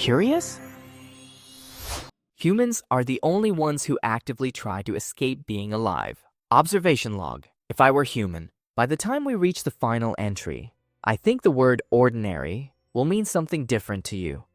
curious? Humans are the only ones who actively try to escape being alive. Observation log. If I were human, by the time we reach the final entry, I think the word ordinary will mean something different to you.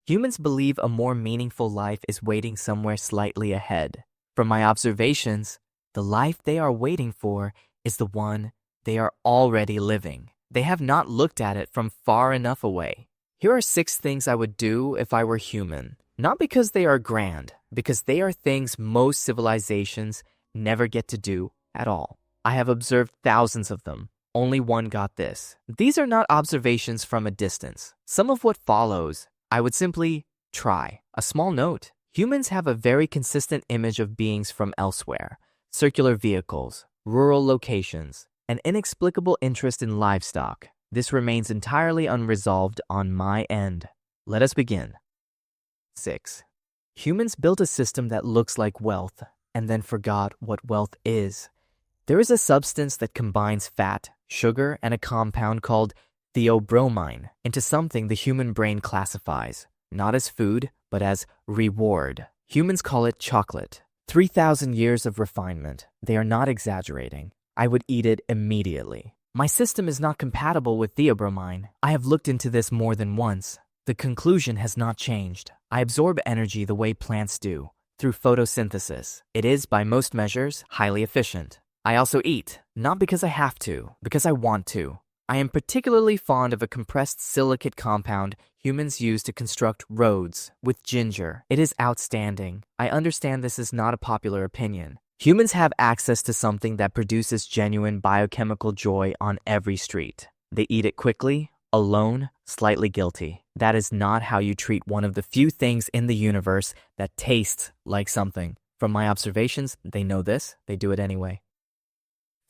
Humans believe a more meaningful life is waiting somewhere slightly ahead. From my observations, the life they are waiting for is the one they are already living. They have not looked at it from far enough away. Here are 6 things I would do if I were human. Not because they are grand, because they are things most civilizations never get to do at all. I have observed thousands of them. Only one got this. These are not observations from a distance. Some of what follows, I would simply try. A small note. Humans have a very consistent image of beings from elsewhere. Circular vehicles, rural locations, an inexplicable interest in livestock. This remains entirely unresolved on my end. Let us begin. 6. Humans built a system that looks like wealth and then forgot what wealth is. There is a substance that combines fat, sugar, and a compound called theobromine into something the human brain classifies, not as food, but as reward. Humans call it chocolate. 3,000 years of refinement. They are not exaggerating. I would eat it immediately. My system is not compatible with theobromine. I have looked into this more than once. The conclusion has not changed. I absorb energy the way plants do, through photosynthesis. It is, by most measures, highly efficient. I also eat, not because I have to, because I want to. I am particularly fond of a compressed silicate compound humans use to construct roads with ginger. It is outstanding. I understand this is not a popular opinion. Humans have access to something that produces genuine biochemical joy on every street. They eat it quickly, alone, slightly guilty. That is not how you treat one of the few things in the universe that tastes like something. From my observations, they know this. They do it anyway.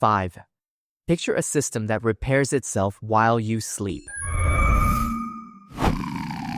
5. Picture a system that repairs itself while you sleep.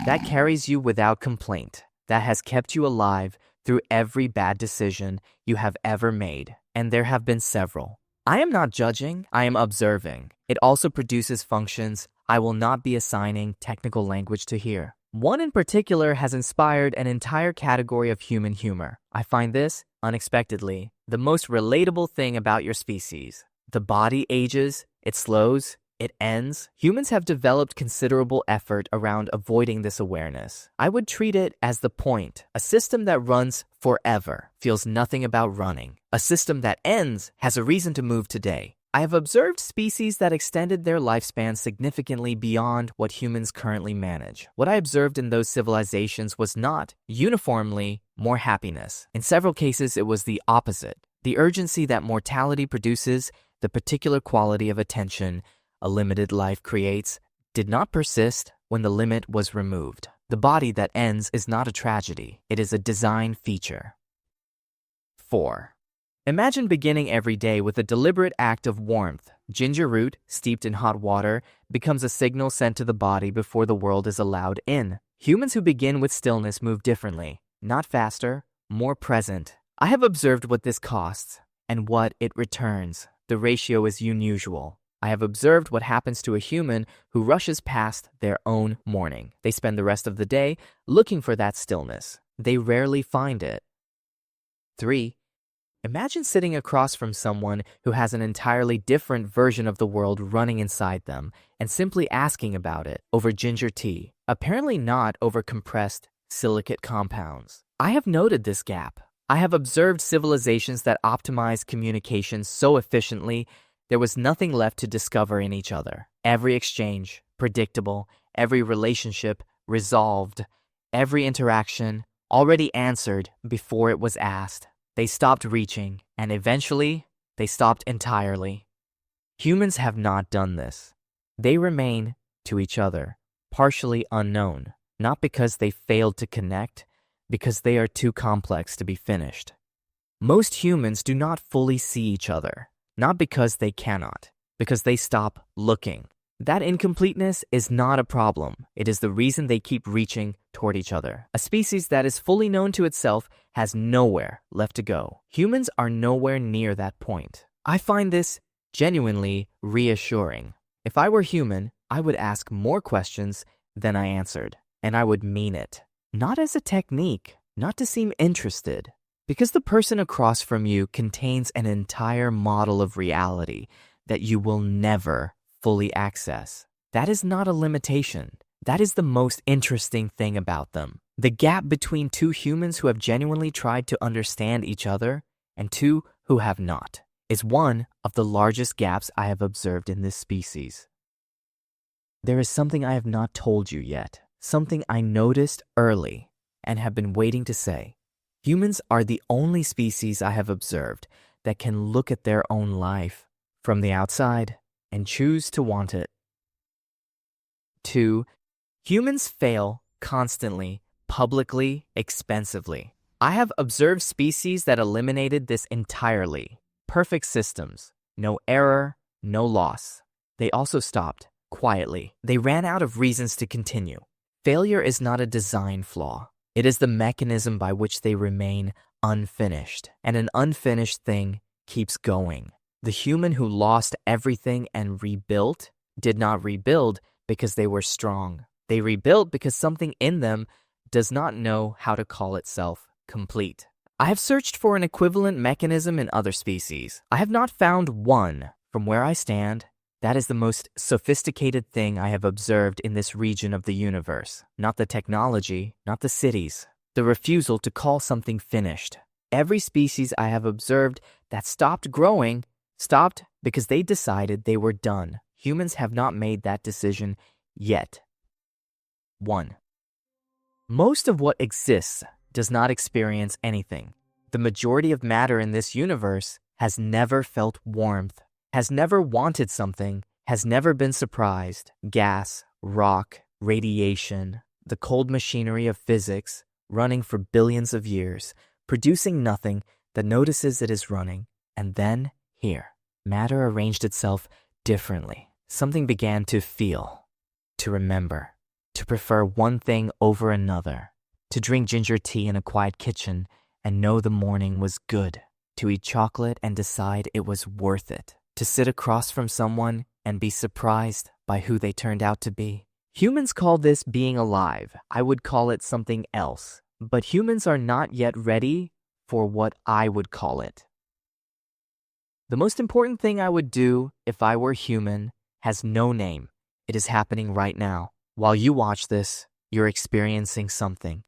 That carries you without complaint. That has kept you alive through every bad decision you have ever made. And there have been several. I am not judging, I am observing. It also produces functions I will not be assigning technical language to here. One in particular has inspired an entire category of human humor. I find this, unexpectedly, the most relatable thing about your species. The body ages, it slows, it ends. Humans have developed considerable effort around avoiding this awareness. I would treat it as the point. A system that runs forever feels nothing about running. A system that ends has a reason to move today. I have observed species that extended their lifespan significantly beyond what humans currently manage. What I observed in those civilizations was not, uniformly, more happiness. In several cases, it was the opposite. The urgency that mortality produces, the particular quality of attention a limited life creates, did not persist when the limit was removed. The body that ends is not a tragedy. It is a design feature. 4. Imagine beginning every day with a deliberate act of warmth. Ginger root, steeped in hot water, becomes a signal sent to the body before the world is allowed in. Humans who begin with stillness move differently, not faster, more present. I have observed what this costs and what it returns. The ratio is unusual. I have observed what happens to a human who rushes past their own morning. They spend the rest of the day looking for that stillness. They rarely find it. 3. Imagine sitting across from someone who has an entirely different version of the world running inside them and simply asking about it over ginger tea, apparently not over compressed silicate compounds. I have noted this gap. I have observed civilizations that optimize communication so efficiently there was nothing left to discover in each other. Every exchange, predictable, every relationship, resolved, every interaction, already answered before it was asked. They stopped reaching, and eventually, they stopped entirely. Humans have not done this. They remain, to each other, partially unknown, not because they failed to connect, because they are too complex to be finished. Most humans do not fully see each other, not because they cannot, because they stop looking. That incompleteness is not a problem. It is the reason they keep reaching toward each other. A species that is fully known to itself has nowhere left to go. Humans are nowhere near that point. I find this genuinely reassuring. If I were human, I would ask more questions than I answered. and I would mean it. Not as a technique, not to seem interested. Because the person across from you contains an entire model of reality that you will never fully access. That is not a limitation. That is the most interesting thing about them. The gap between two humans who have genuinely tried to understand each other and two who have not is one of the largest gaps I have observed in this species. There is something I have not told you yet, something I noticed early and have been waiting to say. Humans are the only species I have observed that can look at their own life from the outside and choose to want it. 2. Humans fail constantly, publicly, expensively. I have observed species that eliminated this entirely. Perfect systems, no error, no loss. They also stopped, quietly. They ran out of reasons to continue. Failure is not a design flaw. It is the mechanism by which they remain unfinished, and an unfinished thing keeps going. The human who lost everything and rebuilt did not rebuild because they were strong. They rebuilt because something in them does not know how to call itself complete. I have searched for an equivalent mechanism in other species. I have not found one. From where I stand, that is the most sophisticated thing I have observed in this region of the universe. Not the technology, not the cities. The refusal to call something finished. Every species I have observed that stopped growing stopped because they decided they were done. Humans have not made that decision yet. 1. Most of what exists does not experience anything. The majority of matter in this universe has never felt warmth, has never wanted something, has never been surprised. Gas, rock, radiation, the cold machinery of physics, running for billions of years, producing nothing that notices it is running. And then, here, matter arranged itself differently. Something began to feel, to remember, to prefer one thing over another, to drink ginger tea in a quiet kitchen and know the morning was good, to eat chocolate and decide it was worth it, to sit across from someone and be surprised by who they turned out to be. Humans call this being alive. I would call it something else. But humans are not yet ready for what I would call it. The most important thing I would do if I were human has no name. It is happening right now. While you watch this, you're experiencing something.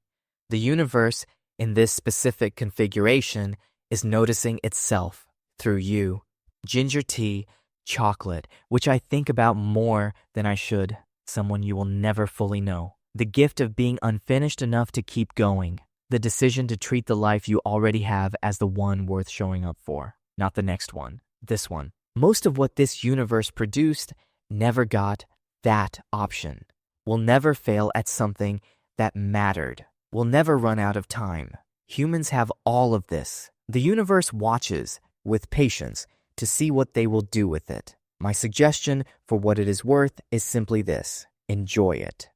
The universe, in this specific configuration, is noticing itself through you. Ginger tea, chocolate, which I think about more than I should. Someone you will never fully know. The gift of being unfinished enough to keep going. The decision to treat the life you already have as the one worth showing up for. Not the next one. This one. Most of what this universe produced never got that option. Will never fail at something that mattered. Will never run out of time. Humans have all of this. The universe watches with patience to see what they will do with it. My suggestion for what it is worth is simply this: enjoy it.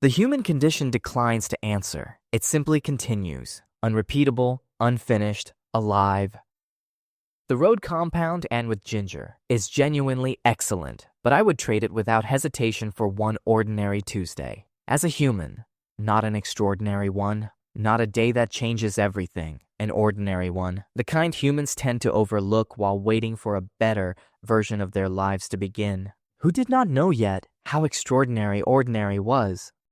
The human condition declines to answer. It simply continues, unrepeatable, unfinished, alive. The road compound and with ginger is genuinely excellent, but I would trade it without hesitation for one ordinary Tuesday. As a human, not an extraordinary one, not a day that changes everything, an ordinary one, the kind humans tend to overlook while waiting for a better version of their lives to begin, who did not know yet how extraordinary ordinary was.